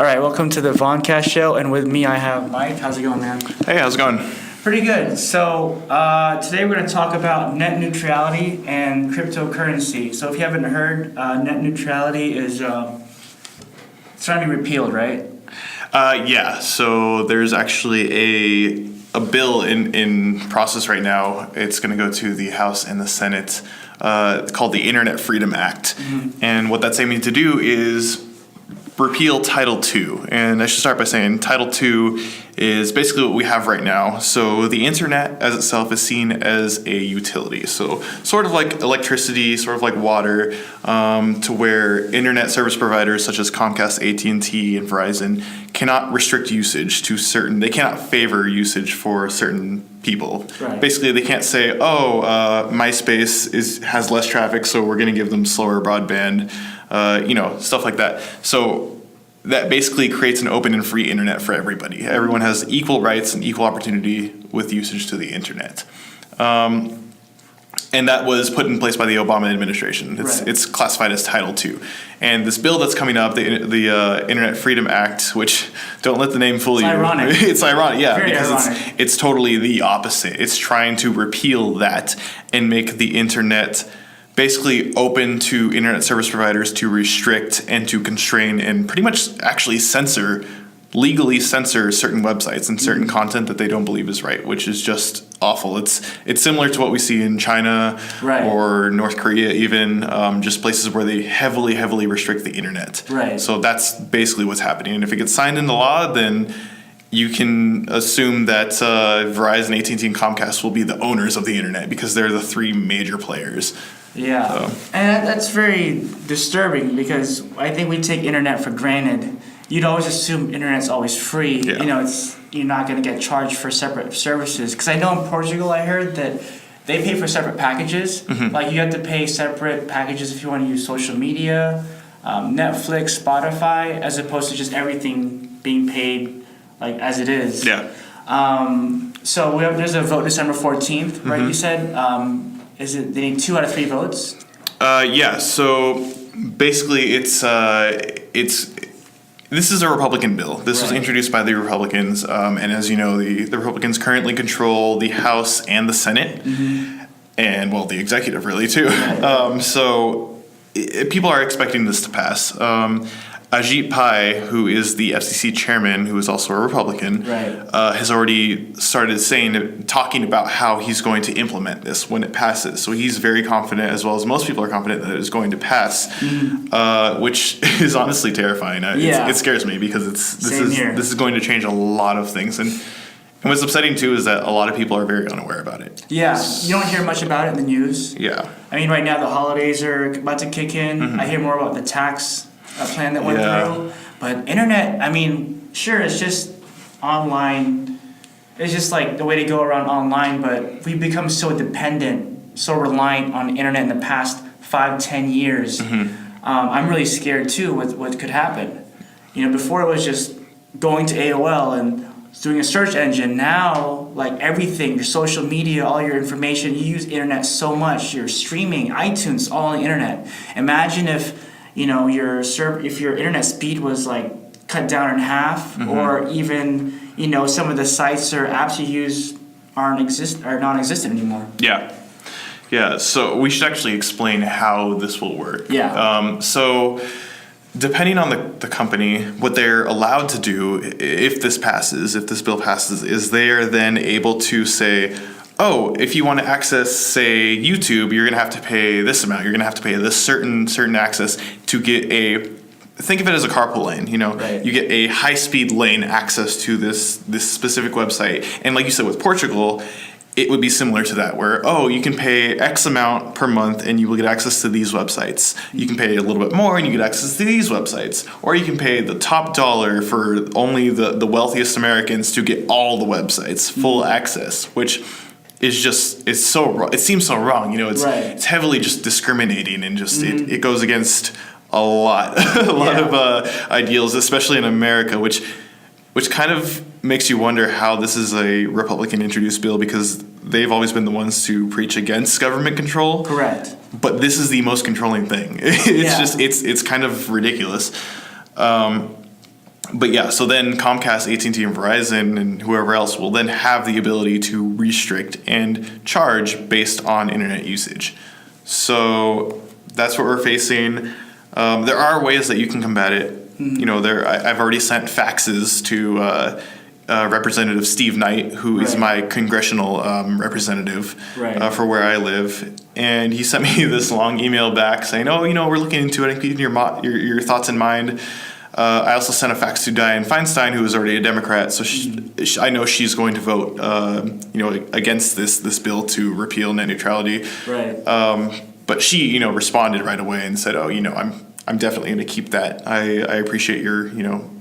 All right, welcome to the Voncast show, and with me I have Mike. How's it going, man? Hey, how's it going? Pretty good. So today we're going to talk about net neutrality and cryptocurrency. So if you haven't heard, net neutrality is it's trying to be repealed, right? Yeah. So there's actually a bill in process right now. It's going to go to the House and the Senate. It's called the Internet Freedom Act, and what that's aiming to do is repeal Title II. And I should start by saying Title II is basically what we have right now. So the internet as itself is seen as a utility. So sort of like electricity, sort of like water, to where internet service providers such as Comcast, AT&T, and Verizon cannot restrict usage to certain, they cannot favor usage for certain people. Right. Basically, they can't say, MySpace has less traffic, so we're going to give them slower broadband, stuff like that. So that basically creates an open and free internet for everybody. Everyone has equal rights and equal opportunity with usage to the internet. And that was put in place by the Obama administration. It's classified as Title II. And this bill that's coming up, the Internet Freedom Act, which don't let the name fool you. Ironic. It's ironic, yeah. Very because ironic. it's totally the opposite. It's trying to repeal that and make the internet basically open to internet service providers to restrict and to constrain and pretty much actually legally censor certain websites and certain content that they don't believe is right, which is just awful. It's similar to what we see in China or North Korea even, just places where they heavily restrict the internet. Right. So that's basically what's happening. And if it gets signed into law, then you can assume that Verizon, AT&T, and Comcast will be the owners of the internet because they're the three major players. Yeah, So. and that's very disturbing because I think we take internet for granted. You'd always assume internet's always free. Yeah. You're not going to get charged for separate services. Because I know in Portugal, I heard that they pay for separate packages. Like you have to pay separate packages if you want to use social media, Netflix, Spotify, as opposed to just everything being paid like as it is. Yeah. So there's a vote December 14th, right? You said. They need 2 out of 3 votes? Yeah. So basically, this is a Republican bill. This was introduced by the Republicans, and as you know, the Republicans currently control the House and the Senate, and the executive really too. So people are expecting this to pass. Ajit Pai, who is the FCC chairman, who is also a Republican, has already started talking about how he's going to implement this when it passes. So he's very confident, as well as most people are confident, that it is going to pass, which is honestly terrifying. It scares me because this is going to change a lot of things. And what's upsetting too is that a lot of people are very unaware about it. Yeah, you don't hear much about it in the news. Yeah. I mean, right now the holidays are about to kick in. I hear more about the tax plan that went through. But internet, I mean, sure, it's just online. It's just like the way to go around online, but we've become so dependent, so reliant on the internet in the past 5-10 years. I'm really scared too with what could happen. Before it was just going to AOL and doing a search engine. Now, like everything, your social media, all your information, you use internet so much. You're streaming, iTunes, all on the internet. Imagine if if your internet speed was like cut down in half, or even some of the sites or apps you use are non-existent anymore. Yeah. So we should actually explain how this will work. So depending on the company, what they're allowed to do if this bill passes, is they are then able to say, if you want to access, say, YouTube, you're going to have to pay this amount. You're going to have to pay this certain access to get think of it as a carpool lane. You get a high-speed lane access to this specific website. And like you said, with Portugal, it would be similar to that, where, you can pay X amount per month and you will get access to these websites. You can pay a little bit more and you get access to these websites. Or you can pay the top dollar for only the wealthiest Americans to get all the websites, full access, which it's so wrong. It seems so wrong. It's heavily just discriminating and just it goes against a lot of ideals, especially in America, which kind of makes you wonder how this is a Republican introduced bill, because they've always been the ones to preach against government control. Correct. But this is the most controlling thing. It's kind of ridiculous. But yeah, so then Comcast, AT&T, and Verizon, and whoever else will then have the ability to restrict and charge based on internet usage. So that's what we're facing. There are ways that you can combat it. You know, I've already sent faxes to Representative Steve Knight, who is my congressional representative for where I live, and he sent me this long email back saying, "Oh, you know, we're looking into it, keeping your thoughts in mind." I also sent a fax to Dianne Feinstein, who is already a Democrat, so I know she's going to vote, against this bill to repeal net neutrality. Right. But she, responded right away and said, "Oh, I'm definitely going to keep that. I appreciate your,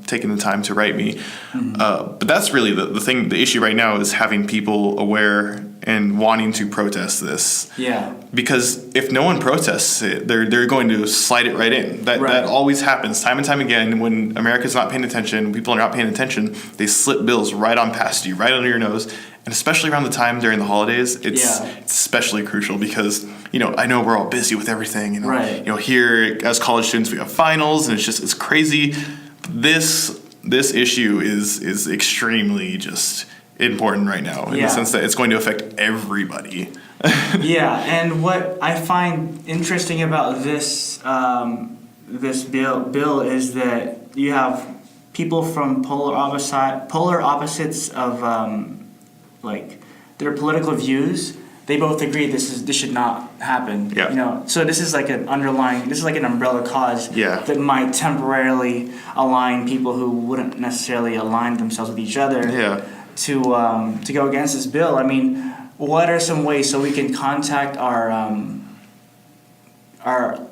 taking the time to write me." But that's really the thing. The issue right now is having people aware and wanting to protest this. Yeah. Because if no one protests it, they're going to slide it right in. That always happens time and time again. When America's not paying attention, people are not paying attention, they slip bills right on past you, right under your nose. And especially around the time during the holidays, it's especially crucial because, I know we're all busy with everything. Here as college students, we have finals and it's crazy. This issue is extremely just important right now in the sense that it's going to affect everybody. And what I find interesting about this this bill is that you have people from polar opposites of their political views. They both agree this should not happen. Yeah. So this is like an umbrella cause that might temporarily align people who wouldn't necessarily align themselves with each other. To go against this bill. I mean, what are some ways so we can contact our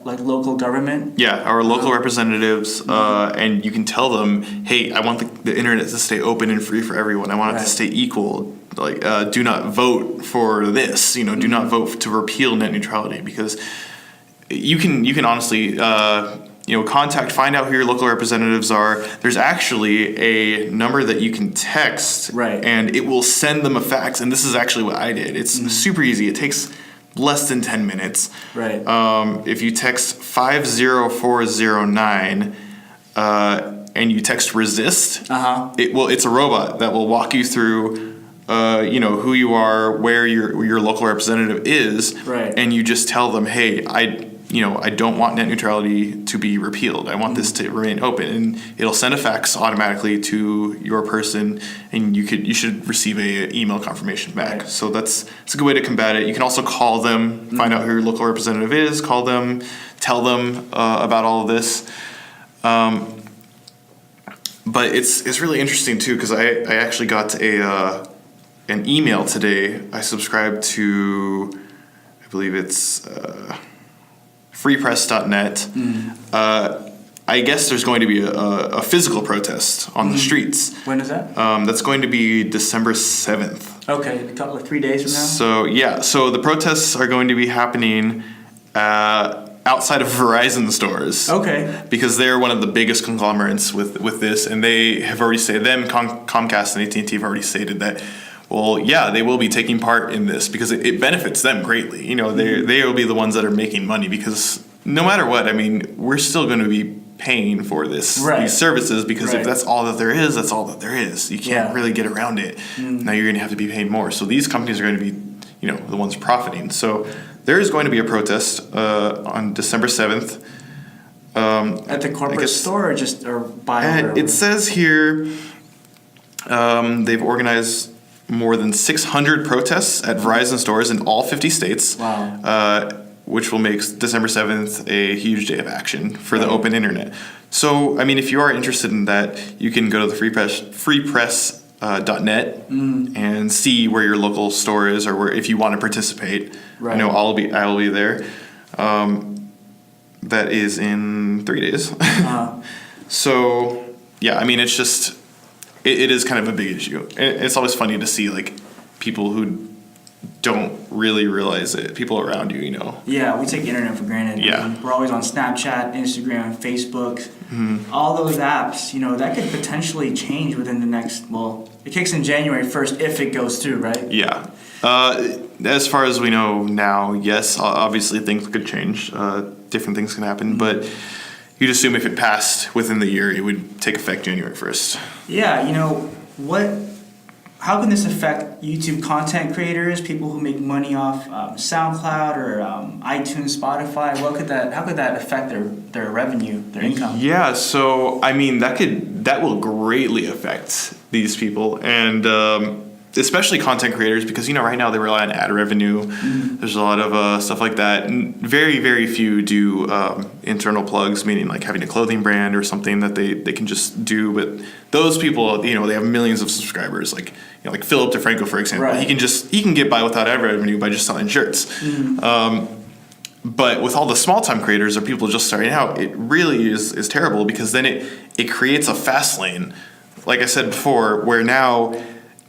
local government? Yeah, our local representatives, and you can tell them, hey, I want the internet to stay open and free for everyone. I want it to stay equal. Do not vote for this. Do not vote to repeal net neutrality, because you can honestly. Find out who your local representatives are. There's actually a number that you can text, and it will send them a fax. And this is actually what I did. It's super easy. It takes less than 10 minutes. If you text 50409 and you text resist, it's a robot that will walk you through who you are, where your local representative is, and you just tell them, hey, I don't want net neutrality to be repealed. I want this to remain open, and it'll send a fax automatically to your person, and you should receive a email confirmation back. So it's a good way to combat it. You can also call them, find out who your local representative is, call them, tell them about all of this. But it's really interesting too, because I actually got an email today. I subscribed to, I believe it's freepress.net. I guess there's going to be a physical protest on the streets. When is that? That's going to be December 7th. Okay, a couple of 3 days from now? So the protests are going to be happening outside of Verizon stores. Okay. Because they're one of the biggest conglomerates with this, and they have already said, Comcast and AT&T have already stated that, well, yeah, they will be taking part in this because it benefits them greatly. They will be the ones that are making money, because no matter what, I mean, we're still going to be paying for these services, because if that's all that there is, that's all that there is. You can't really get around it. Now you're going to have to be paid more. So these companies are going to be, the ones profiting. So there is going to be a protest on December 7th. At the corporate store or by? It says here they've organized more than 600 protests at Verizon stores in all 50 states. Wow. Which will make December 7th a huge day of action for the open internet. So, I mean, if you are interested in that, you can go to the freepress.net and see where your local store is, or if you want to participate. I know I will be there. That is in 3 days. So, yeah, I mean, it's just, it is kind of a big issue. It's always funny to see, people who don't really realize it, people around you, Yeah, we take the internet for granted. Yeah. I mean, we're always on Snapchat, Instagram, Facebook, all those apps, that could potentially change within the next, it kicks in January 1st if it goes through, right? Yeah. As far as we know now, yes, obviously things could change. Different things can happen, but you'd assume if it passed within the year, it would take effect January 1st. Yeah, how can this affect YouTube content creators, people who make money off SoundCloud or iTunes, Spotify? How could that affect their revenue, their income? Yeah, so I mean that will greatly affect these people, and especially content creators, because right now they rely on ad revenue. Mm-hmm. There's a lot of stuff like that, and very, very few do internal plugs, meaning like having a clothing brand or something that they can just do. But those people, they have millions of subscribers, like Philip DeFranco, for example. Right. He can get by without ad revenue by just selling shirts. Mm-hmm. But with all the small time creators or people just starting out, it really is terrible, because then it creates a fast lane, like I said before, where now,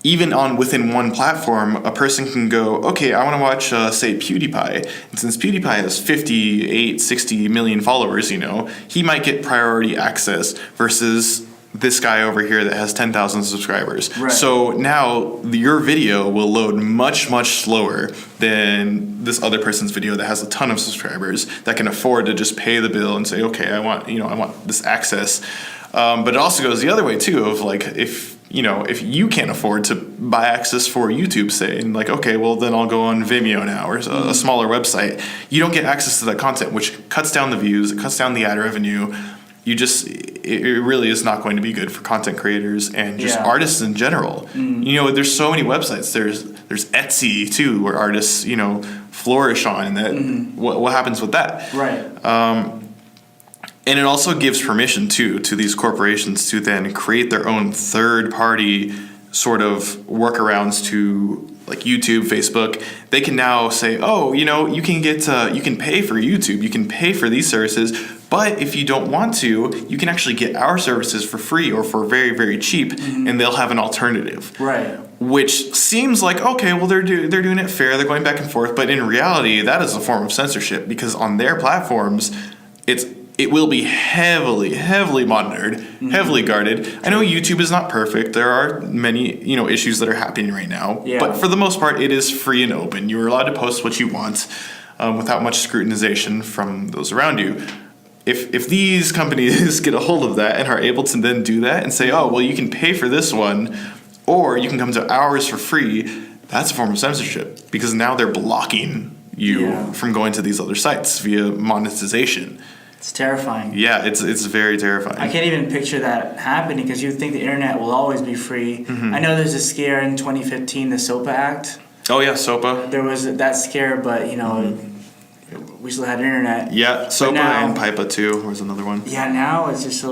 even within one platform, a person can go, okay, I want to watch, say, PewDiePie. And since PewDiePie has 58, 60 million followers, he might get priority access versus this guy over here that has 10,000 subscribers. Right. So now your video will load much, much slower than this other person's video that has a ton of subscribers that can afford to just pay the bill and say, okay, I want this access. But it also goes the other way too, of like, if you can't afford to buy access for YouTube, say, and like, okay, well then I'll go on Vimeo now, or a smaller website. You don't get access to that content, which cuts down the views, it cuts down the ad revenue. It really is not going to be good for content creators and just artists in general. There's so many websites. There's Etsy too, where artists, flourish on, and that what happens with that? Right. And it also gives permission to these corporations to then create their own third-party sort of workarounds to, like, YouTube, Facebook. They can now say, oh, you can you can pay for YouTube, you can pay for these services, but if you don't want to, you can actually get our services for free or for very, very cheap, and they'll have an alternative. Right. Which seems like, okay, well, they're doing it fair, they're going back and forth, but in reality, that is a form of censorship, because on their platforms, it will be heavily, heavily monitored, heavily guarded. I know YouTube is not perfect. There are many, issues that are happening right now. Yeah. But for the most part, it is free and open. You're allowed to post what you want without much scrutinization from those around you. If these companies get a hold of that and are able to then do that and say, oh, well, you can pay for this one, or you can come to ours for free, that's a form of censorship, because now they're blocking you from going to these other sites via monetization. It's terrifying. Yeah, it's very terrifying. I can't even picture that happening, because you think the internet will always be free. Mm-hmm. I know there's a scare in 2015, the SOPA Act. Oh yeah, SOPA. There was that scare, but we still had internet. Yeah, SOPA and PIPA too was another one. Yeah, now it's just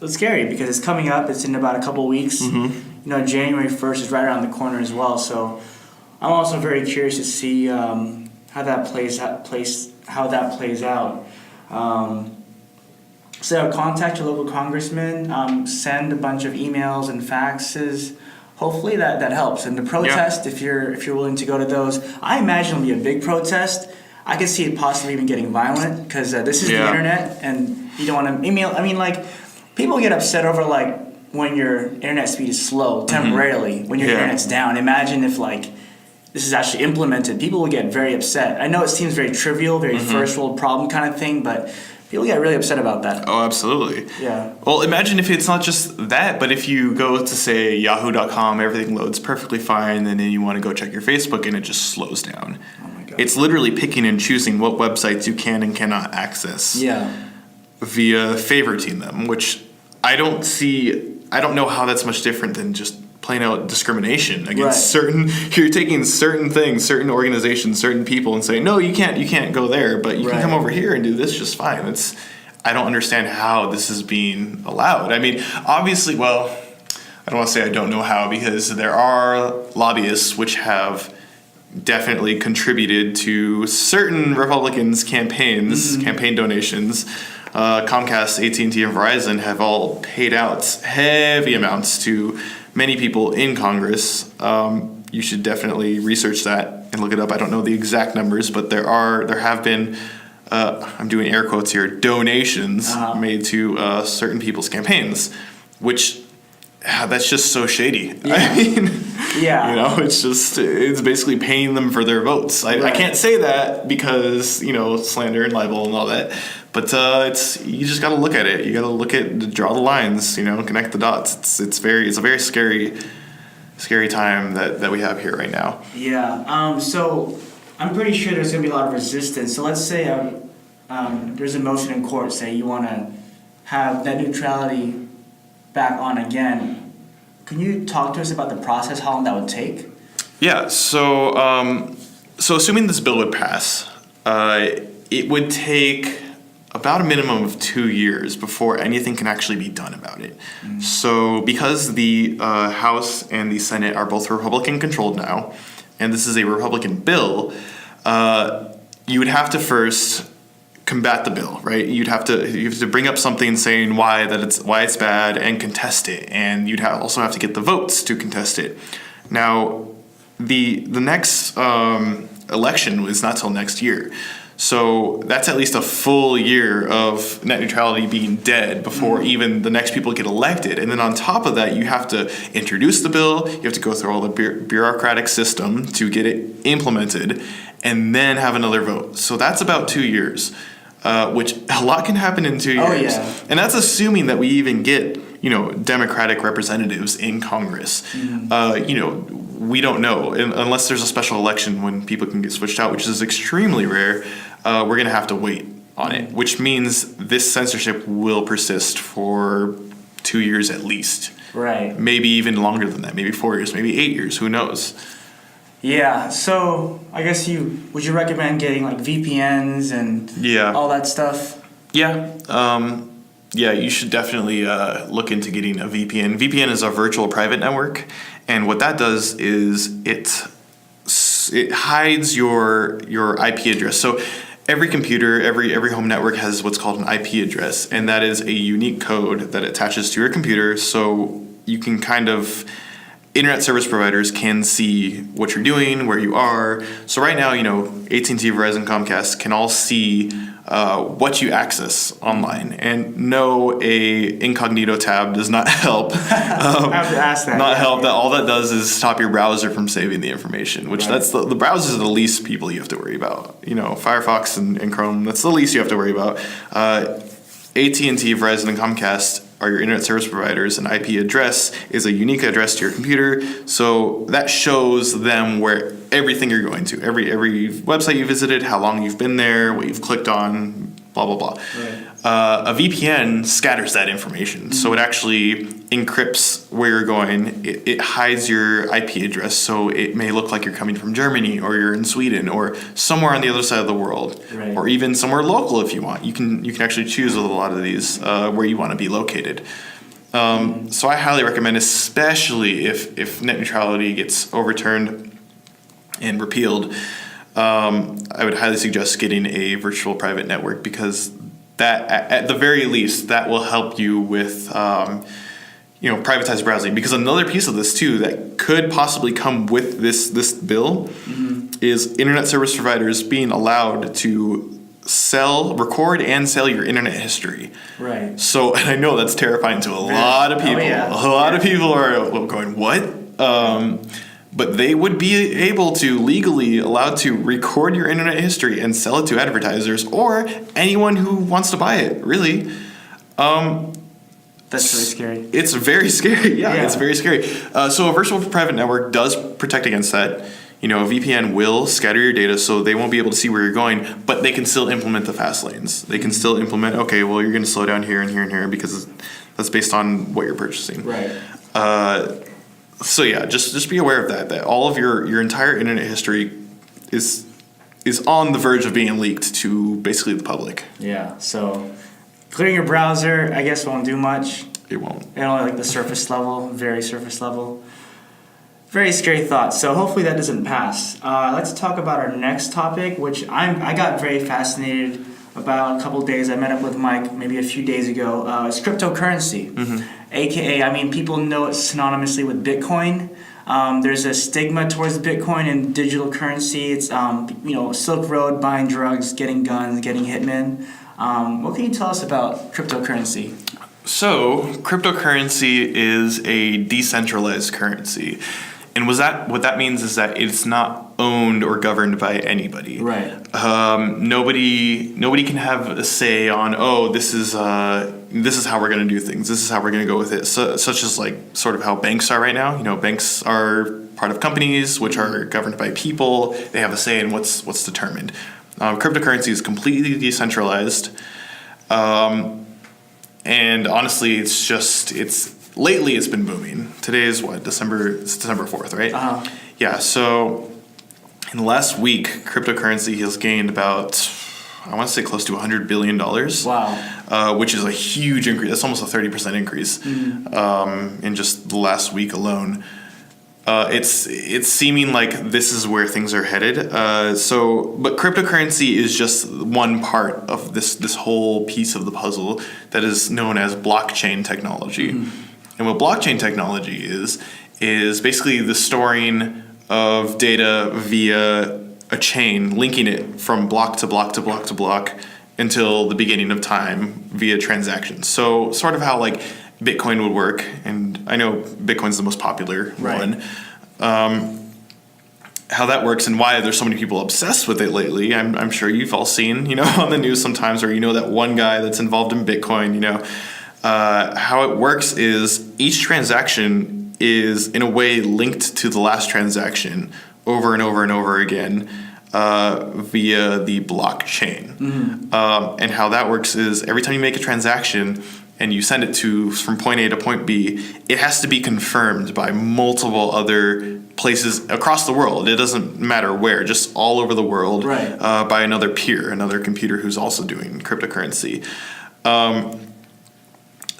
it's scary, because it's coming up. It's in about a couple weeks. Mm-hmm. January 1st is right around the corner as well. So I'm also very curious to see how that plays out. So contact your local congressman, send a bunch of emails and faxes. Hopefully that helps. And the protest, if you're willing to go to those, I imagine it'll be a big protest. I could see it possibly even getting violent, because this is the internet, and you don't want to email. I mean, like, people get upset over, like, when your internet speed is slow temporarily, when your internet's down. Imagine if, like, this is actually implemented. People will get very upset. I know it seems very trivial, very first world problem kind of thing, but people get really upset about that. Oh, absolutely. Yeah. Well, imagine if it's not just that, but if you go to, say, yahoo.com, everything loads perfectly fine, and then you want to go check your Facebook and it just slows down. Oh my God. It's literally picking and choosing what websites you can and cannot access via favoriting them, which I don't know how that's much different than just plain out discrimination against you're taking certain things, certain organizations, certain people, and saying, no, you can't go there, but you can come over here and do this just fine. I don't understand how this is being allowed. I mean, obviously, well, I don't want to say I don't know how, because there are lobbyists which have definitely contributed to certain Republicans' campaigns, campaign donations. Comcast, AT&T, and Verizon have all paid out heavy amounts to many people in Congress. You should definitely research that and look it up. I don't know the exact numbers, but there have been, I'm doing air quotes here, donations made to certain people's campaigns, which that's just so shady. Yeah. I mean, it's basically paying them for their votes. I can't say that because, slander and libel and all that, But you just got to look at it. You got to draw the lines, connect the dots. It's a very scary time that we have here right now. Yeah. So I'm pretty sure there's going to be a lot of resistance. So let's say there's a motion in court, say you want to have net neutrality back on again. Can you talk to us about the process, how long that would take? Yeah, so assuming this bill would pass, it would take about a minimum of 2 years before anything can actually be done about it. Mm-hmm. So because the House and the Senate are both Republican controlled now, and this is a Republican bill, you would have to first combat the bill, right? You have to bring up something saying why it's bad and contest it, and you'd also have to get the votes to contest it. Now, the next election is not till next year, so that's at least a full year of net neutrality being dead before even the next people get elected. And then on top of that, you have to introduce the bill, you have to go through all the bureaucratic system to get it implemented, and then have another vote. So that's about 2 years. Which a lot can happen in 2 years. Oh, yeah. And that's assuming that we even get, Democratic representatives in Congress. Mm-hmm. We don't know unless there's a special election when people can get switched out, which is extremely rare. We're going to have to wait on it, which means this censorship will persist for 2 years at least. Right. Maybe even longer than that, maybe 4 years, maybe 8 years, who knows? Yeah, so I guess would you recommend getting like VPNs and all that stuff? Yeah. You should definitely look into getting a VPN. VPN is a virtual private network, and what that does is it hides your IP address. So every computer, every home network has what's called an IP address, and that is a unique code that attaches to your computer, so you can internet service providers can see what you're doing, where you are. So right now, AT&T, Verizon, Comcast can all see what you access online. And no, a incognito tab does not help. I have to ask that. Help. That all that does is stop your browser from saving the information. Which that's the browsers are the least people you have to worry about. Firefox and Chrome. That's the least you have to worry about. AT&T, Verizon, and Comcast are your internet service providers. An IP address is a unique address to your computer, so that shows them where everything you're going to, every website you visited, how long you've been there, what you've clicked on, blah blah blah. Right. A VPN scatters that information, so it actually encrypts where you're going. It hides your IP address, so it may look like you're coming from Germany, or you're in Sweden, or somewhere on the other side of the world, or even somewhere local if you want. You can actually choose with a lot of these where you want to be located. So I highly recommend, especially if net neutrality gets overturned and repealed, I would highly suggest getting a virtual private network, because that, at the very least, that will help you with privatized browsing. Because another piece of this too that could possibly come with this bill is internet service providers being allowed to record and sell your internet history. Right. So, and I know that's terrifying to a lot of people. A lot of people are going, what? But they would be able to legally allowed to record your internet history and sell it to advertisers or anyone who wants to buy it, really. That's really scary. It's very scary. Yeah, it's very scary. So a virtual private network does protect against that. A VPN will scatter your data, so they won't be able to see where you're going, but they can still implement the fast lanes. They can still implement, okay, well, you're going to slow down here and here and here, because that's based on what you're purchasing. Right. So yeah, just be aware of that all of your entire internet history is on the verge of being leaked to basically the public. Yeah, so clearing your browser, I guess, won't do much. It won't. Only like the surface level, very surface level. Very scary thought. So hopefully that doesn't pass. Let's talk about our next topic, which I got very fascinated about a couple of days. I met up with Mike maybe a few days ago. It's cryptocurrency, AKA, people know it synonymously with Bitcoin. There's a stigma towards Bitcoin and digital currency. It's Silk Road, buying drugs, getting guns, getting hitmen. What can you tell us about cryptocurrency? So, cryptocurrency is a decentralized currency. And what that means is that it's not owned or governed by anybody. Right. Nobody can have a say on, this is how we're going to do things. This is how we're going to go with it. So, such as like sort of how banks are right now. You know, banks are part of companies which are governed by people. They have a say in what's determined. Cryptocurrency is completely decentralized. And honestly, lately it's been booming. Today is December 4th, right? Uh-huh. Yeah, so in the last week, cryptocurrency has gained about, I want to say close to $100 billion. Wow. Which is a huge increase. That's almost a 30% increase in just the last week alone. It's seeming like this is where things are headed. But cryptocurrency is just one part of this whole piece of the puzzle that is known as blockchain technology. And what blockchain technology is basically the storing of data via a chain, linking it from block to block to block to block until the beginning of time via transactions. So sort of how like Bitcoin would work, and I know Bitcoin's the most popular one. How that works and why there's so many people obsessed with it lately. I'm sure you've all seen, on the news sometimes, or that one guy that's involved in Bitcoin. How it works is each transaction is in a way linked to the last transaction over and over and over again via the blockchain. And how that works is every time you make a transaction and you send it from point A to point B, it has to be confirmed by multiple other places across the world. It doesn't matter where, just all over the world, by another peer, another computer who's also doing cryptocurrency.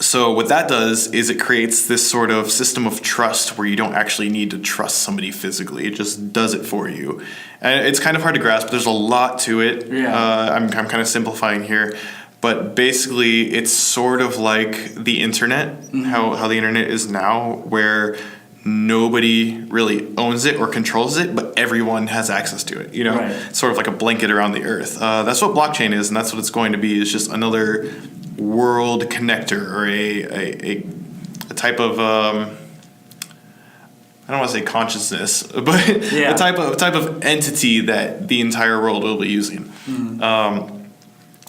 So what that does is it creates this sort of system of trust where you don't actually need to trust somebody physically. It just does it for you. And it's kind of hard to grasp. There's a lot to it. I'm kind of simplifying here. But basically, it's sort of like the internet, how the internet is now, where nobody really owns it or controls it, but everyone has access to it. It's sort of like a blanket around the earth. That's what blockchain is, and that's what it's going to be. It's just another world connector, or a type of I don't want to say consciousness, but a type of entity that the entire world will be using.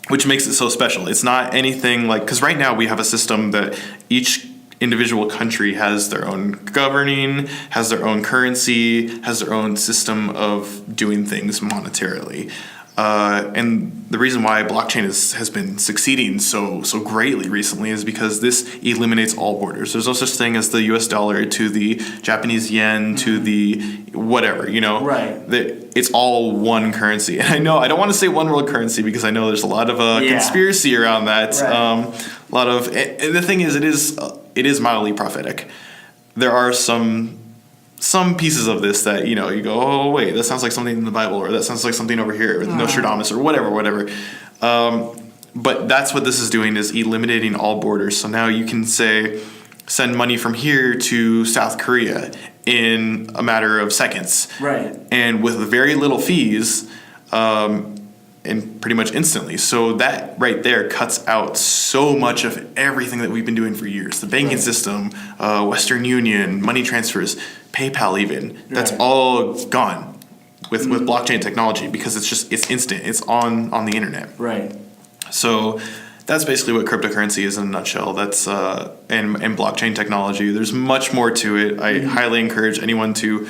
Which makes it so special. It's not anything like, because right now we have a system that each individual country has their own governing, has their own currency, has their own system of doing things monetarily. And the reason why blockchain has been succeeding so greatly recently is because this eliminates all borders. There's no such thing as the US dollar to the Japanese yen to the whatever, It's all one currency. And I know I don't want to say one world currency because I know there's a lot of conspiracy around that. And the thing is, it is mildly prophetic. There are some pieces of this that, you go, oh, wait, that sounds like something in the Bible, or that sounds like something over here with Nostradamus, or whatever. But that's what this is doing, is eliminating all borders. So now you can send money from here to South Korea in a matter of seconds. And with very little fees, and pretty much instantly. So that right there cuts out so much of everything that we've been doing for years. The banking system, Western Union, money transfers, PayPal even. That's all gone with blockchain technology, because it's instant. It's on the internet. So that's basically what cryptocurrency is in a nutshell. That's and blockchain technology. There's much more to it. I highly encourage anyone to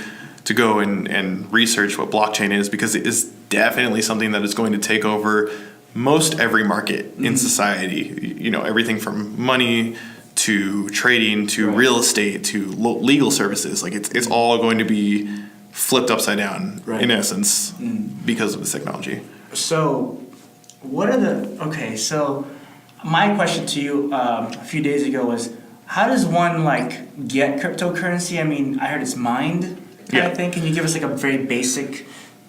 go and research what blockchain is, because it is definitely something that is going to take over most every market in society. Everything from money to trading to real estate to legal services. Like it's all going to be flipped upside down in essence because of this technology. So so my question to you a few days ago was, how does one get cryptocurrency? I mean, I heard it's mined. I think. Can you give us a very basic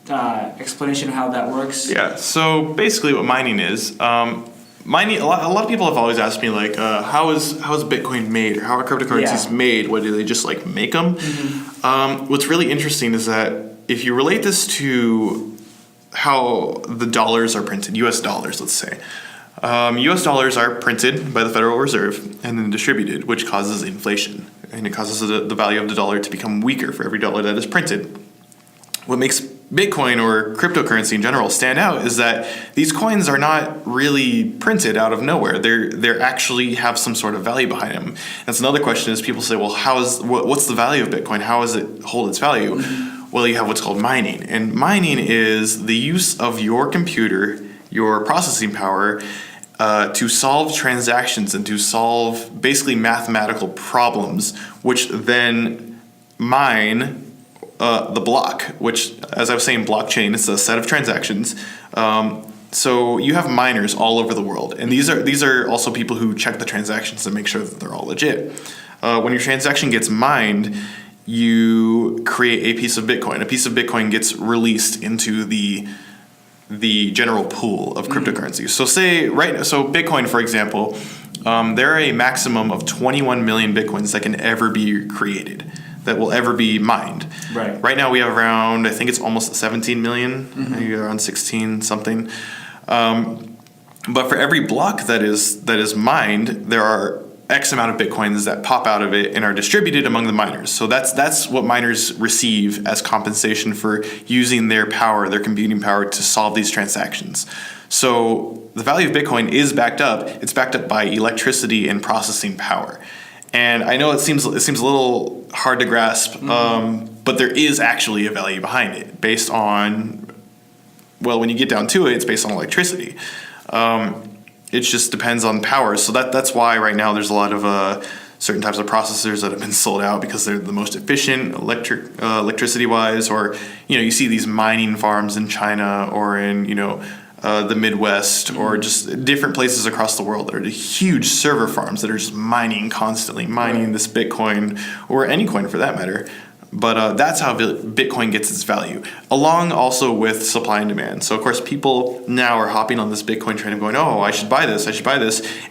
explanation of how that works? Yeah. So basically, what mining is, mining. A lot of people have always asked me how is Bitcoin made, or how are cryptocurrencies made? What do they just make them? What's really interesting is that if you relate this to how the dollars are printed, U.S. dollars, let's say. US dollars are printed by the Federal Reserve and then distributed, which causes inflation. And it causes the value of the dollar to become weaker for every dollar that is printed. What makes Bitcoin or cryptocurrency in general stand out is that these coins are not really printed out of nowhere. They're actually have some sort of value behind them. That's another question is people say, well, what's the value of Bitcoin? How does it hold its value? Mm-hmm. Well, you have what's called mining. And mining is the use of your computer, your processing power, to solve transactions and to solve basically mathematical problems, which then mine the block, which, as I was saying, blockchain, it's a set of transactions. So you have miners all over the world, and these are also people who check the transactions to make sure that they're all legit. When your transaction gets mined, you create a piece of Bitcoin. A piece of Bitcoin gets released into the general pool of cryptocurrency. So Bitcoin, for example, there are a maximum of 21 million Bitcoins that can ever be created, that will ever be mined. Right now we have around, I think it's almost 17 million, maybe around 16 something. But for every block that is mined, there are X amount of Bitcoins that pop out of it and are distributed among the miners. So that's what miners receive as compensation for using their power, their computing power, to solve these transactions. So the value of Bitcoin is backed up. It's backed up by electricity and processing power. And I know it seems a little hard to grasp, but there is actually a value behind it based on, well, when you get down to it, it's based on electricity. It just depends on power. So that's why right now there's a lot of certain types of processors that have been sold out because they're the most efficient electricity-wise. Or, you see these mining farms in China or in, the Midwest or just different places across the world that are huge server farms that are just constantly mining this Bitcoin or any coin for that matter. But that's how Bitcoin gets its value, along also with supply and demand. So, of course, people now are hopping on this Bitcoin train of going, oh, I should buy this.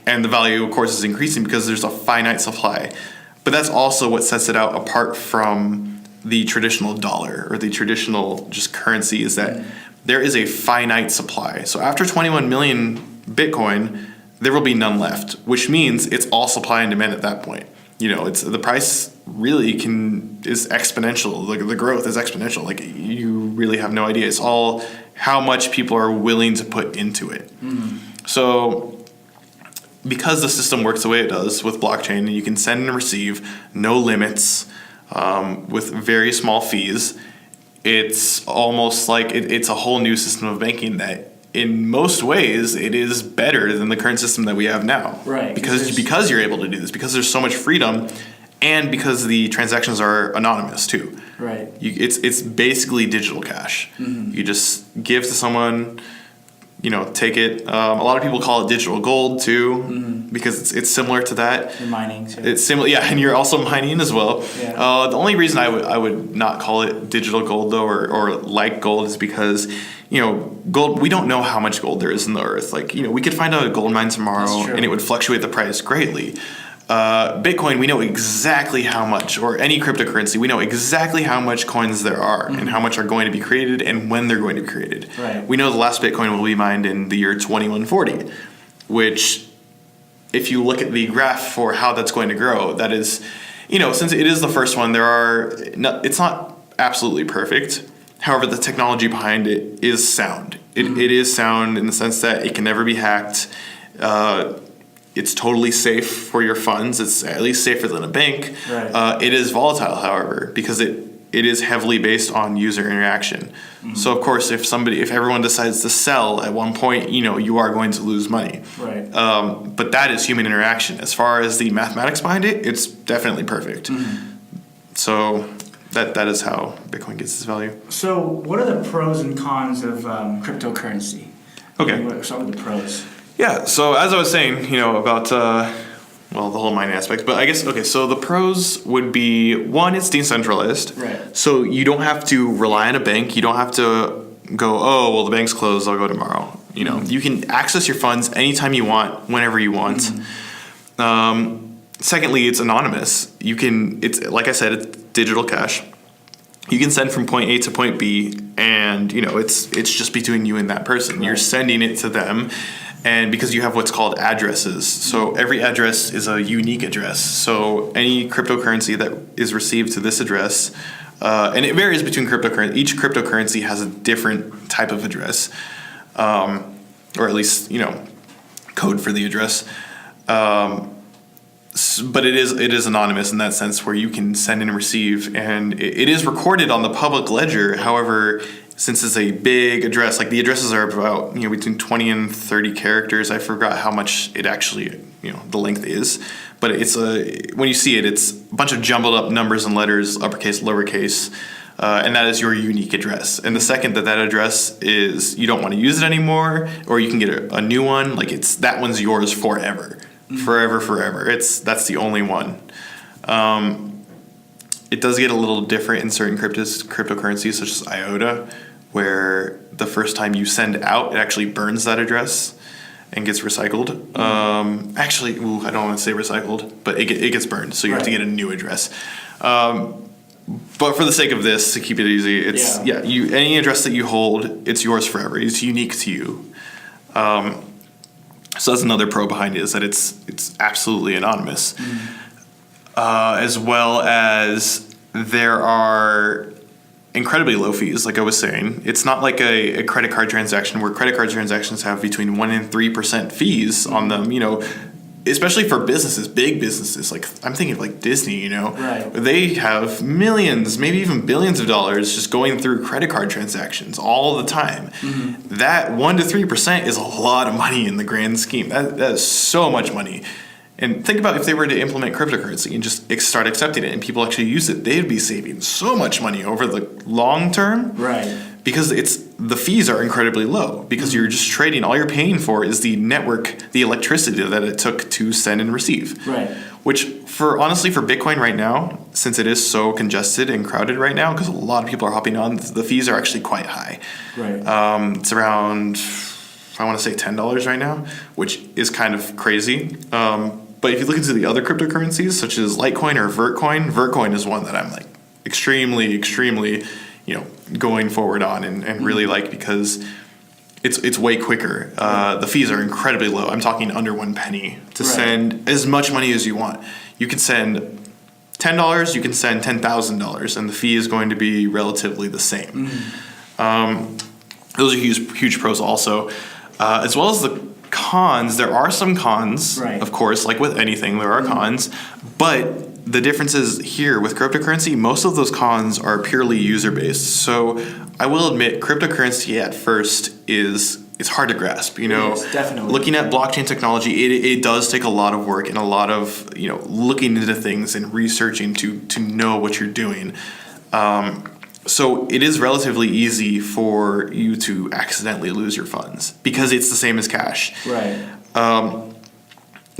And the value, of course, is increasing because there's a finite supply. But that's also what sets it out apart from the traditional dollar or the traditional just currency is that there is a finite supply. So after 21 million Bitcoin, there will be none left, which means it's all supply and demand at that point. It's the price really is exponential. The growth is exponential. Like you really have no idea. It's all how much people are willing to put into it. So because the system works the way it does with blockchain, and you can send and receive no limits with very small fees, it's almost like it's a whole new system of banking that in most ways it is better than the current system that we have now. Right. Because you're able to do this, because there's so much freedom, and because the transactions are anonymous too. Right. It's basically digital cash. You just give to someone, take it. A lot of people call it digital gold too, because it's similar to that. You're mining too. It's similar, yeah, and you're also mining as well. Yeah. The only reason I would not call it digital gold though, or like gold, is because gold. We don't know how much gold there is in the earth. Like we could find out a gold mine tomorrow, and it would fluctuate the price greatly. Bitcoin, we know exactly how much, or any cryptocurrency, we know exactly how much coins there are and how much are going to be created and when they're going to be created. Right. We know the last Bitcoin will be mined in the year 2140, which, if you look at the graph for how that's going to grow, that is, since it is the first one, it's not absolutely perfect. However, the technology behind it is sound. It is sound in the sense that it can never be hacked. It's totally safe for your funds. It's at least safer than a bank. Right. It is volatile, however, because it is heavily based on user interaction. So, of course, if everyone decides to sell at one point, you are going to lose money. Right. But that is human interaction. As far as the mathematics behind it, it's definitely perfect. So that is how Bitcoin gets its value. So what are the pros and cons of cryptocurrency? Okay. What are some of the pros? Yeah, so as I was saying, about the whole mining aspect, but I guess, okay, so the pros would be, one, it's decentralized. Right. So you don't have to rely on a bank. You don't have to go, oh, well, the bank's closed, I'll go tomorrow. You can access your funds anytime you want, whenever you want. Secondly, it's anonymous. It's like I said, it's digital cash. You can send from point A to point B, and it's just between you and that person. Right. You're sending it to them. And because you have what's called addresses. So every address is a unique address. So any cryptocurrency that is received to this address, and it varies between cryptocurrency. Each cryptocurrency has a different type of address, or at least, code for the address. But it is anonymous in that sense, where you can send and receive, and it is recorded on the public ledger. However, since it's a big address, like the addresses are about between 20 and 30 characters. I forgot how much it actually the length is, but when you see it, it's a bunch of jumbled up numbers and letters, uppercase, lowercase. And that is your unique address. And the second that address is you don't want to use it anymore, or you can get a new one, that one's yours forever. Forever. That's the only one. It does get a little different in certain cryptocurrencies, such as IOTA, where the first time you send out, it actually burns that address and gets recycled. I don't want to say recycled, but it gets burned, so you have to get a new address. But for the sake of this, to keep it easy, any address that you hold, it's yours forever. It's unique to you. So that's another pro behind it, is that it's absolutely anonymous. As well as there are incredibly low fees, like I was saying. It's not like a credit card transaction, where credit card transactions have between 1% and 3% fees on them, especially for businesses, big businesses. Like I'm thinking of like Disney, Right. They have millions, maybe even billions of dollars just going through credit card transactions all the time. That 1% to 3% is a lot of money in the grand scheme. That is so much money. And think about if they were to implement cryptocurrency and just start accepting it and people actually use it, they'd be saving so much money over the long term. Right. Because the fees are incredibly low, because you're just trading. All you're paying for is the network, the electricity that it took to send and receive. Right. Which honestly for Bitcoin right now, since it is so congested and crowded right now, because a lot of people are hopping on, the fees are actually quite high. Right. It's around, I want to say $10 right now, which is kind of crazy. But if you look into the other cryptocurrencies, such as Litecoin or Vertcoin is one that I'm like extremely going forward on and really like, because it's way quicker. The fees are incredibly low. I'm talking under 1 penny to send as much money as you want. You can send $10, you can send $10,000, and the fee is going to be relatively the same. Those are huge pros also. As well as the cons, there are some cons, of course, like with anything, there are cons, but the difference is here with cryptocurrency, most of those cons are purely user-based. So I will admit, cryptocurrency at first it's hard to grasp. Yes, definitely. Looking at blockchain technology, it does take a lot of work and a lot of looking into things and researching to know what you're doing. So it is relatively easy for you to accidentally lose your funds, because it's the same as cash. Right.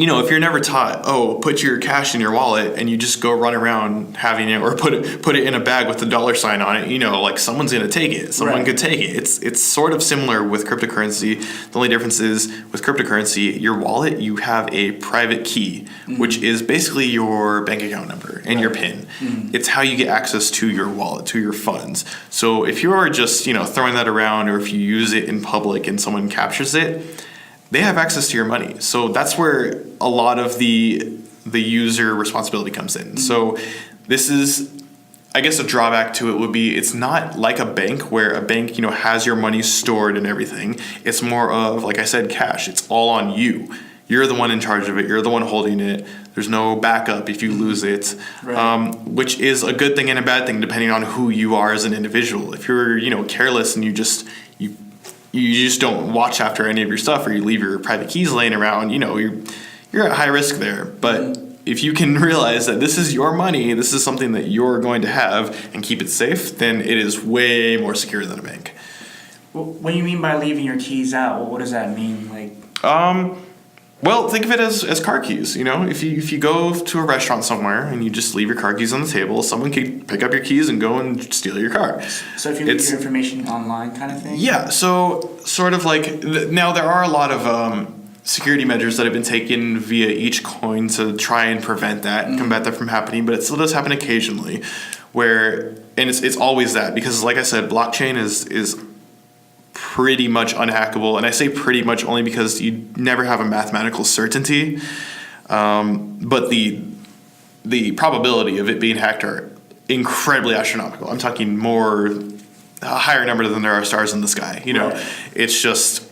If you're never taught, put your cash in your wallet, and you just go run around having it, or put it in a bag with the $sign on it, like someone's gonna take it. Someone could take it. It's sort of similar with cryptocurrency. The only difference is with cryptocurrency, your wallet, you have a private key, which is basically your bank account number and your PIN. It's how you get access to your wallet, to your funds. So if you're just throwing that around, or if you use it in public and someone captures it, they have access to your money. So that's where a lot of the user responsibility comes in. So this is, I guess, a drawback to it would be, it's not like a bank, where a bank, has your money stored and everything. It's more of, like I said, cash. It's all on you. You're the one in charge of it. You're the one holding it. There's no backup if you lose it, which is a good thing and a bad thing depending on who you are as an individual. If you're, careless and you just don't watch after any of your stuff, or you leave your private keys laying around, you're at high risk there. But if you can realize that this is your money, this is something that you're going to have, and keep it safe, then it is way more secure than a bank. What do you mean by leaving your keys out? What does that mean? Well, think of it as car keys. If you go to a restaurant somewhere and you just leave your car keys on the table, someone could pick up your keys and go and steal your car. So if you leave your information online, kind of thing? Yeah. So sort of like, now there are a lot of security measures that have been taken via each coin to try and prevent that and combat that from happening, but it still does happen occasionally. And it's always that, because like I said, blockchain is pretty much unhackable. And I say pretty much only because you never have a mathematical certainty. But the probability of it being hacked are incredibly astronomical. I'm talking a higher number than there are stars in the sky. It's just,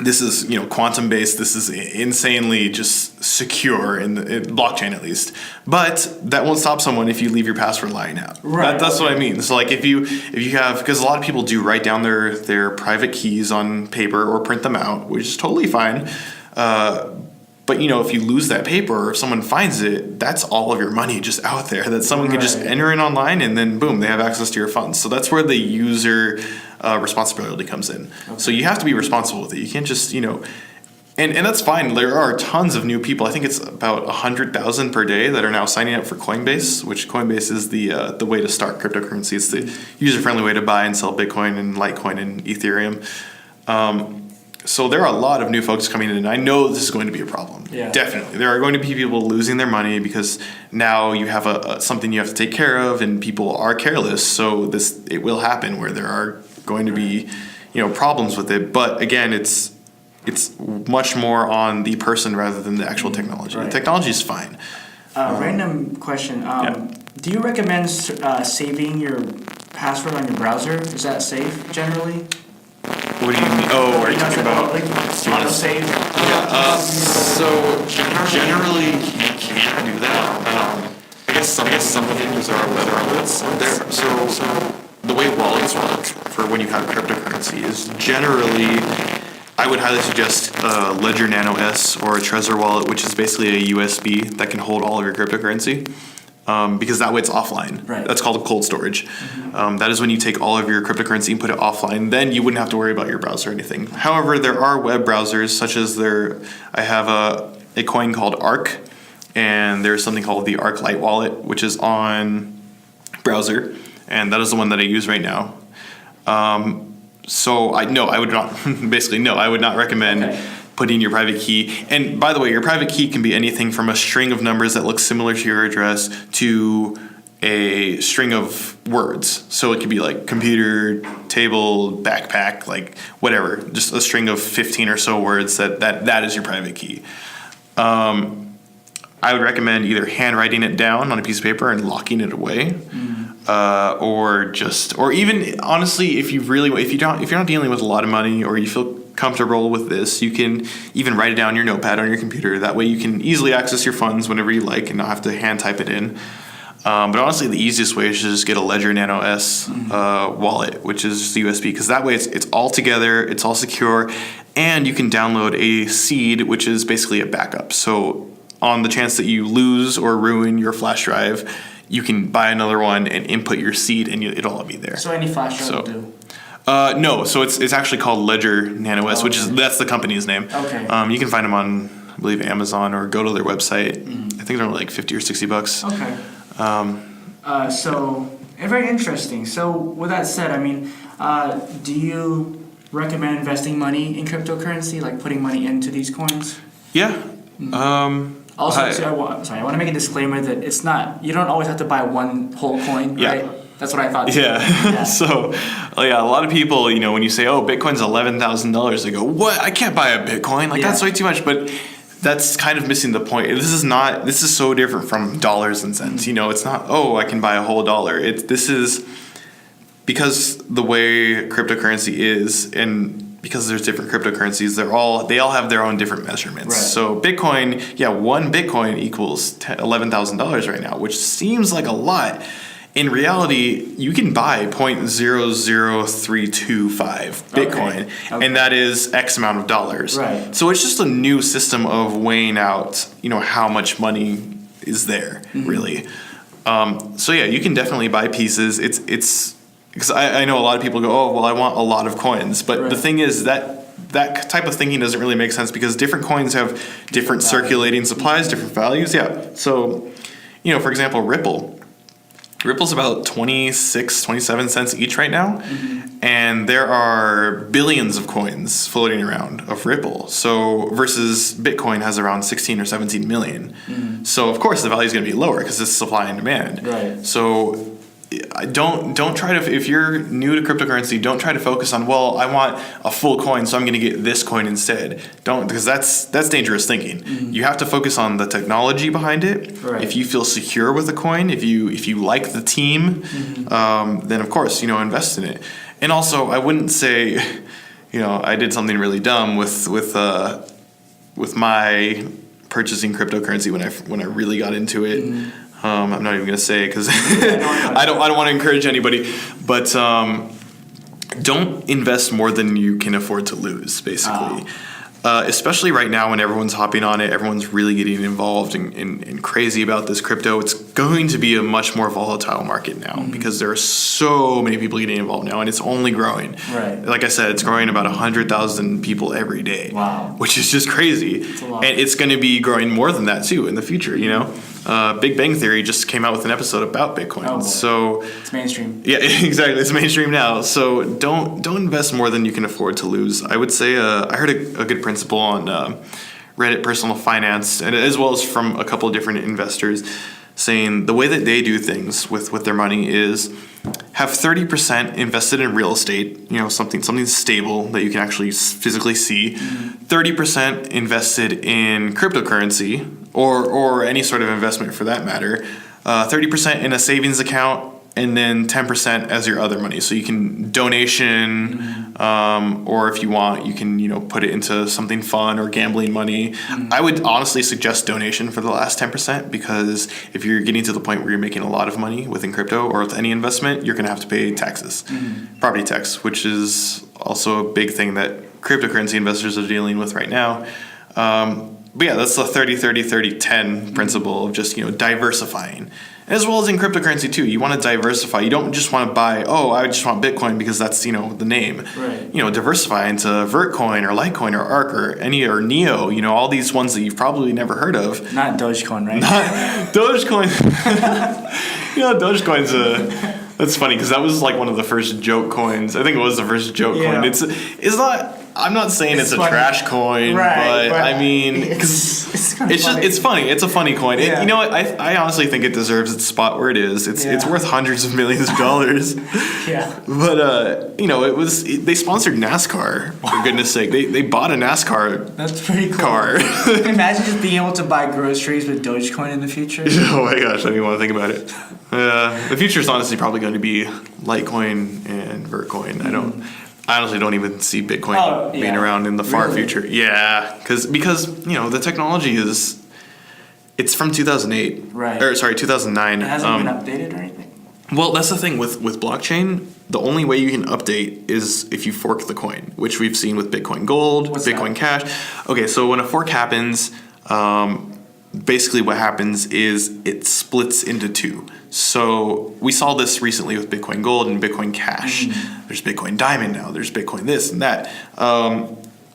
this is, quantum based. This is insanely just secure in blockchain, at least. But that won't stop someone if you leave your password lying out. Right. That's what I mean. So like if you have, because a lot of people do write down their private keys on paper or print them out, which is totally fine. But if you lose that paper or if someone finds it, that's all of your money just out there that someone can just enter in online, and then boom, they have access to your funds. So that's where the user responsibility comes in. Okay. So you have to be responsible with it. You can't just, and that's fine. There are tons of new people. I think it's about 100,000 per day that are now signing up for Coinbase, which Coinbase is the way to start cryptocurrency. It's the user-friendly way to buy and sell Bitcoin and Litecoin and Ethereum. So there are a lot of new folks coming in, and I know this is going to be a problem. Yeah. Definitely. There are going to be people losing their money because now you have something you have to take care of, and people are careless. So it will happen where there are going to be, problems with it. But again, it's much more on the person rather than the actual technology. Right. The technology is fine. Random question. Do you recommend saving your password on your browser? Is that safe generally? What do you mean? Oh, are you talking about auto-save? Yeah. So generally, you can't do that. I guess some of things are web wallets there. So the way wallets work for when you have cryptocurrency is generally, I would highly suggest a Ledger Nano S or a Trezor wallet, which is basically a USB that can hold all of your cryptocurrency. Because that way it's offline. Right. That's called cold storage. Mm-hmm. That is when you take all of your cryptocurrency and put it offline. Then you wouldn't have to worry about your browser or anything. However, there are web browsers such as I have a coin called Arc, and there's something called the Arc Lite wallet, which is on browser, and that is the one that I use right now. So I would not recommend putting your private key. And by the way, your private key can be anything from a string of numbers that looks similar to your address to a string of words. So it could be like computer, table, backpack, like whatever, just a string of 15 or so words that is your private key. I would recommend either handwriting it down on a piece of paper and locking it away. Or even honestly, if you're not dealing with a lot of money or you feel comfortable with this, you can even write it down on your notepad on your computer. That way you can easily access your funds whenever you like and not have to hand type it in. But honestly, the easiest way is to just get a Ledger Nano S wallet, which is the USB, because that way it's all together, it's all secure, and you can download a seed, which is basically a backup. So on the chance that you lose or ruin your flash drive, you can buy another one and input your seed, and it'll all be there. So any flash drive will do? No, so it's actually called Ledger Nano S, that's the company's name. Okay. You can find them on, I believe, Amazon, or go to their website. I think they're like $50 or $60. Okay. So very interesting. So with that said, do you recommend investing money in cryptocurrency, like putting money into these coins? Yeah. Also, I want to make a disclaimer that it's not, you don't always have to buy one whole coin, right? That's what I thought. Yeah. So, a lot of people, when you say, "Oh, Bitcoin's $11,000," they go, "What? I can't buy a Bitcoin. That's way too much." But that's kind of missing the point. This is so different from dollars and cents. It's not, "Oh, I can buy a whole dollar." This is because the way cryptocurrency is, and because there's different cryptocurrencies, they all have their own different measurements. Right. So Bitcoin, one Bitcoin equals $11,000 right now, which seems like a lot. In reality, you can buy 0.00325 Bitcoin, and that is X amount of dollars. Right. So it's just a new system of weighing out, how much money is there, really. You can definitely buy pieces. It's because I know a lot of people go, "Oh, well, I want a lot of coins," but the thing is that type of thinking doesn't really make sense because different coins have different circulating supplies, different values. Yeah. So, for example, Ripple's about 26, 27 cents each right now, and there are billions of coins floating around of Ripple. So versus Bitcoin has around 16 or 17 million. So of course the value is going to be lower because it's supply and demand. Right. So don't try to, if you're new to cryptocurrency, don't try to focus on, well, I want a full coin, so I'm going to get this coin instead. Don't, because that's dangerous thinking. You have to focus on the technology behind it. Right. If you feel secure with the coin, if you like the team, then of course, invest in it. And also, I wouldn't say, I did something really dumb with my purchasing cryptocurrency when I really got into it. I'm not even going to say it because I don't want to encourage anybody, but don't invest more than you can afford to lose, basically. Especially right now when everyone's hopping on it, everyone's really getting involved and crazy about this crypto. It's going to be a much more volatile market now because there are so many people getting involved now, and it's only growing. Right. Like I said, it's growing about 100,000 people every day. Wow. Which is just crazy. It's a lot. And it's going to be growing more than that too in the future, Big Bang Theory just came out with an episode about Bitcoin. Oh, boy. So it's mainstream. yeah, exactly. It's mainstream now. So don't invest more than you can afford to lose. I would say I heard a good principle on Reddit Personal Finance, and as well as from a couple of different investors, saying the way that they do things with their money is have 30% invested in real estate, something stable that you can actually physically see, 30% invested in cryptocurrency or any sort of investment for that matter, 30% in a savings account, and then 10% as your other money. So you can donation, or if you want, you can put it into something fun or gambling money. I would honestly suggest donation for the last 10% because if you're getting to the point where you're making a lot of money within crypto or with any investment, you're gonna have to pay taxes, property tax, which is also a big thing that cryptocurrency investors are dealing with right now. But yeah, that's the 30-30-30-10 principle of just diversifying. As well as in cryptocurrency too, you want to diversify. You don't just want to buy, I just want Bitcoin because that's the name. Right. Diversify into Vertcoin or Litecoin or Arc or Neo. All these ones that you've probably never heard of. Not Dogecoin, right? Not Dogecoin. Dogecoin's that's funny because that was like one of the first joke coins. I think it was the first joke coin. It's not. I'm not saying it's a funny. Trash coin, right, but I mean, it's funny. It's a funny coin. Yeah. I honestly think it deserves its spot where it is. It's worth hundreds of millions of dollars. Yeah. But they sponsored NASCAR. For goodness sake, they bought a NASCAR. That's pretty cool. Car. Can you imagine just being able to buy groceries with Dogecoin in the future? Oh my gosh, I don't even want to think about it. The future is honestly probably going to be Litecoin and Vertcoin. I honestly don't even see Bitcoin being around in the far future. Yeah, because the technology it's from 2008. Right. Or sorry, 2009. It hasn't been updated or anything? Well, that's the thing with blockchain. The only way you can update is if you fork the coin, which we've seen with Bitcoin Gold, Bitcoin Cash. Okay, so when a fork happens, basically what happens is it splits into two. So we saw this recently with Bitcoin Gold and Bitcoin Cash. There's Bitcoin Diamond now. There's Bitcoin this and that.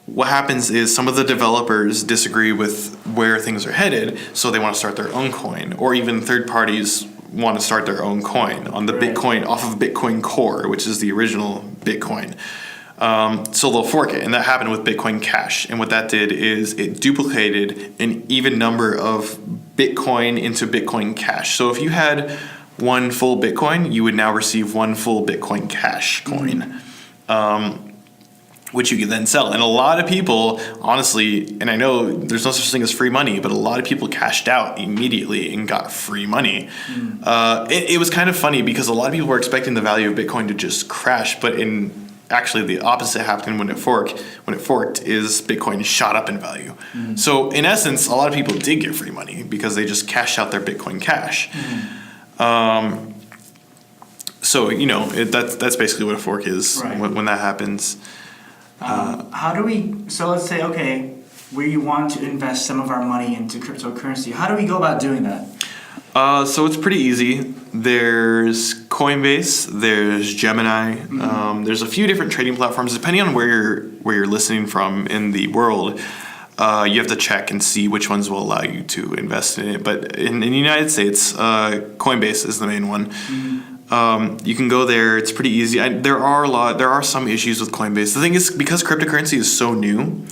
What happens is some of the developers disagree with where things are headed, so they want to start their own coin, or even third parties want to start their own coin on the Bitcoin off of Bitcoin Core, which is the original Bitcoin. So they'll fork it, and that happened with Bitcoin Cash. And what that did is it duplicated an even number of Bitcoin into Bitcoin Cash. So if you had one full Bitcoin, you would now receive one full Bitcoin Cash coin, which you could then sell. And a lot of people, honestly, and I know there's no such thing as free money, but a lot of people cashed out immediately and got free money. It was kind of funny because a lot of people were expecting the value of Bitcoin to just crash, but actually the opposite happened when it forked. When it forked is Bitcoin shot up in value. So in essence, a lot of people did get free money because they just cashed out their Bitcoin Cash. So that's basically what a fork is when that happens. So let's say, okay, we want to invest some of our money into cryptocurrency. How do we go about doing that? So it's pretty easy. There's Coinbase, there's Gemini, there's a few different trading platforms. Depending on where you're listening from in the world, you have to check and see which ones will allow you to invest in it. But in the United States, Coinbase is the main one. You can go there. It's pretty easy. There are some issues with Coinbase. The thing is, because cryptocurrency is so new,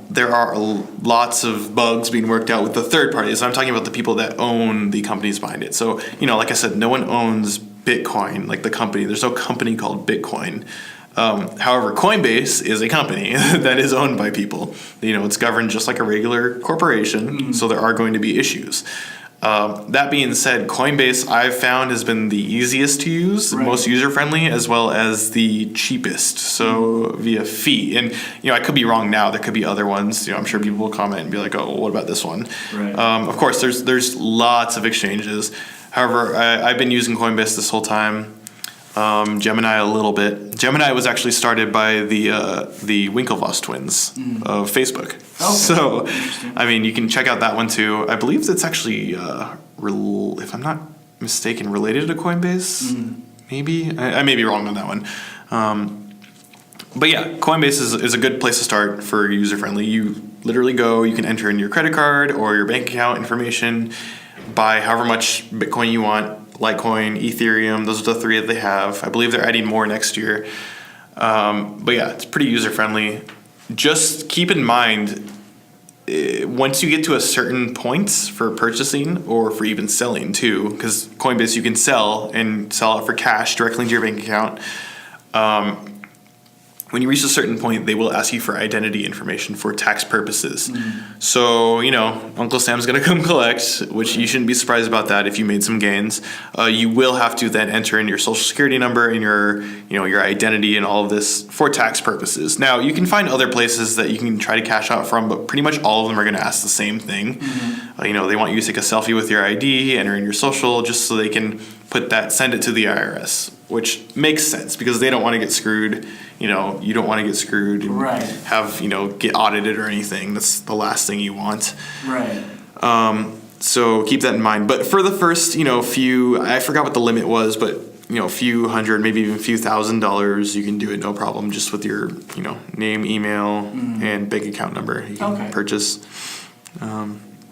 there are lots of bugs being worked out with the third parties. I'm talking about the people that own the companies behind it. So, like I said, no one owns Bitcoin, like the company. There's no company called Bitcoin. However, Coinbase is a company that is owned by people. It's governed just like a regular corporation, so there are going to be issues. That being said, Coinbase I've found has been the easiest to use, most user-friendly, as well as the cheapest, so via fee. And, I could be wrong now. There could be other ones. I'm sure people will comment and be like, oh, well, what about this one? Right. Of course, there's lots of exchanges. However, I've been using Coinbase this whole time. Gemini a little bit. Gemini was actually started by the Winklevoss twins of Facebook. Okay. So, you can check out that one too. I believe it's actually, if I'm not mistaken, related to Coinbase. Maybe I may be wrong on that one. But yeah, Coinbase is a good place to start for user friendly. You literally go. You can enter in your credit card or your bank account information, buy however much Bitcoin you want. Litecoin, Ethereum, those are the three that they have. I believe they're adding more next year. But yeah, it's pretty user-friendly. Just keep in mind, once you get to a certain point for purchasing or for even selling too, because Coinbase you can sell and sell it for cash directly into your bank account. When you reach a certain point, they will ask you for identity information for tax purposes. So, Uncle Sam's going to come collect, which you shouldn't be surprised about that if you made some gains. You will have to then enter in your social security number and your identity and all of this for tax purposes. Now, you can find other places that you can try to cash out from, but pretty much all of them are going to ask the same thing. They want you to take a selfie with your ID, enter in your social, just so they can send it to the IRS, which makes sense because they don't want to get screwed. You don't want to get screwed and have, get audited or anything. That's the last thing you want. Right. So keep that in mind. But for the first, few, I forgot what the limit was, but, a few hundred, maybe even a few $1,000s, you can do it no problem just with your, name, email, and bank account number. You can purchase. I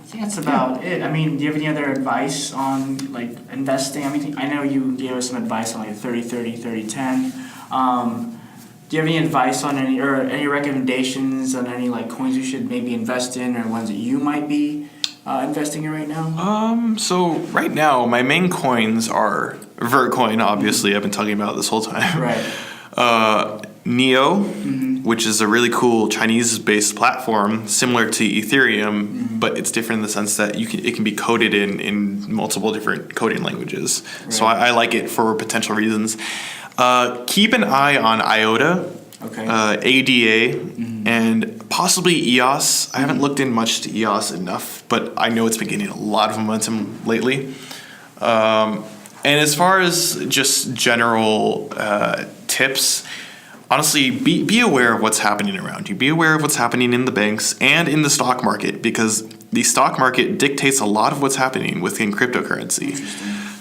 think that's about it. Do you have any other advice on investing? I know you gave us some advice on 30-30, 30-10. Do you have any advice on any recommendations on any coins you should maybe invest in or ones that you might be investing in right now? So right now my main coins are Vertcoin, obviously. I've been talking about it this whole time. Right. Neo, which is a really cool Chinese-based platform similar to Ethereum, but it's different in the sense that it can be coded in multiple different coding languages. Right. So I like it for potential reasons. Keep an eye on IOTA, ADA, and possibly EOS. I haven't looked in much to EOS enough, but I know it's been getting a lot of momentum lately. And as far as just general tips, honestly, be aware of what's happening around you. Be aware of what's happening in the banks and in the stock market, because the stock market dictates a lot of what's happening within cryptocurrency.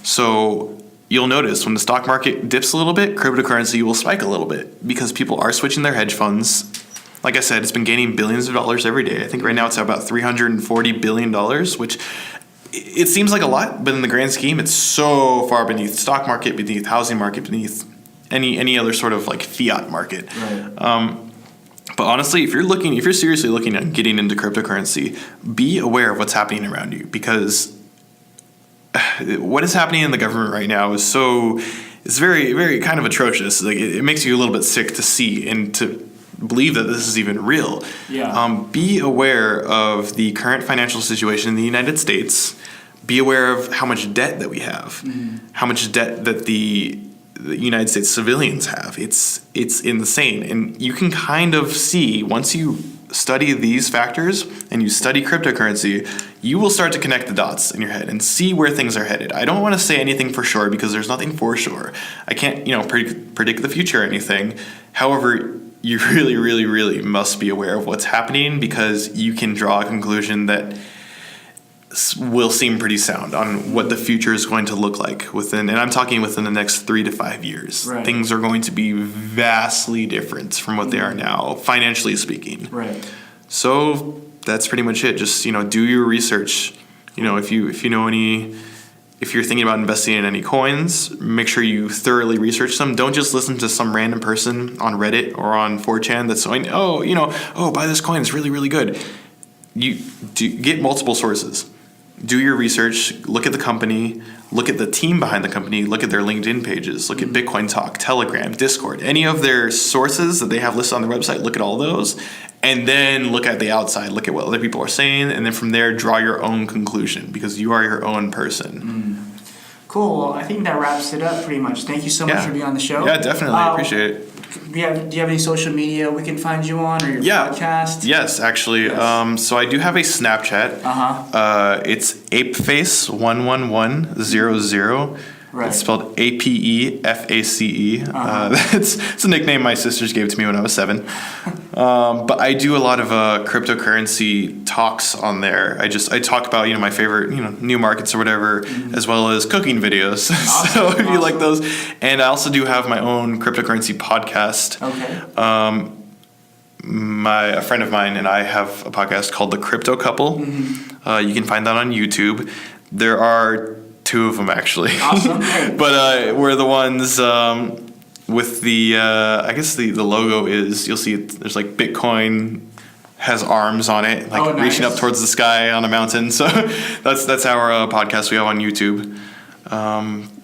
So you'll notice when the stock market dips a little bit, cryptocurrency will spike a little bit because people are switching their hedge funds. Like I said, it's been gaining billions of dollars every day. I think right now it's at about $340 billion, which it seems like a lot, but in the grand scheme, it's so far beneath stock market, beneath housing market, beneath any other sort of fiat market. Right. But honestly, if you're seriously looking at getting into cryptocurrency, be aware of what's happening around you, because what is happening in the government right now is very, very kind of atrocious. It makes you a little bit sick to see and to believe that this is even real. Yeah. Be aware of the current financial situation in the United States. Be aware of how much debt that we have, how much debt that the United States civilians have. It's insane. And you can kind of see, once you study these factors and you study cryptocurrency, you will start to connect the dots in your head and see where things are headed. I don't want to say anything for sure because there's nothing for sure. I can't, predict the future or anything. However, you really, really, really must be aware of what's happening, because you can draw a conclusion that will seem pretty sound on what the future is going to look like and I'm talking within the next 3 to 5 years. Right. Things are going to be vastly different from what they are now, financially speaking. Right. So that's pretty much it. Just, do your research. If you're thinking about investing in any coins, make sure you thoroughly research them. Don't just listen to some random person on Reddit or on 4chan that's saying, buy this coin, it's really, really good. You get multiple sources. Do your research, look at the company, look at the team behind the company, look at their LinkedIn pages, look at Bitcoin Talk, Telegram, Discord, any of their sources that they have listed on their website, look at all those, and then look at the outside, look at what other people are saying, and then from there draw your own conclusion, because you are your own person. Cool. Well, I think that wraps it up pretty much. Thank you so much for being on the show. Yeah, definitely. Appreciate it. Do you have any social media we can find you on, or your podcast? Yes, actually. Yes. So I do have a Snapchat. It's ApeFace11100. Right. It's spelled APEFACE. It's a nickname my sisters gave to me when I was 7. But I do a lot of cryptocurrency talks on there. I talk about my favorite new markets or whatever, as well as cooking videos. Awesome. So if you like those, and I also do have my own cryptocurrency podcast. Okay. A friend of mine and I have a podcast called The Crypto Couple. You can find that on YouTube. There are 2 of them actually. Awesome. But we're the ones with the I guess the logo is, you'll see there's like Bitcoin has arms on it, like reaching up towards the sky on a mountain. So that's our podcast we have on YouTube.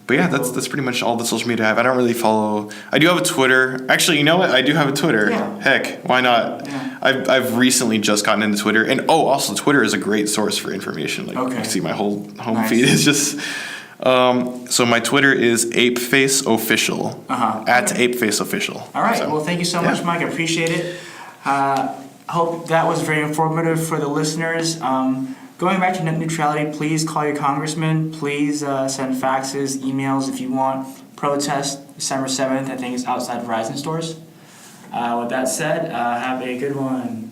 But yeah, that's pretty much all the social media I have. I don't really follow. I do have a Twitter. Actually, you know what? I do have a Twitter. Yeah. Heck, why not? Yeah. I've recently just gotten into Twitter, and also Twitter is a great source for information. Like you see, my whole home feed is just. So my Twitter is ApeFace Official. At ApeFace Official. All right. So, well, thank you so much, Mike. I appreciate it. I hope that was very informative for the listeners. Going back to net neutrality, please call your congressman. Please send faxes, emails if you want. Protest December 7th. I think it's outside Verizon stores. With that said, have a good one.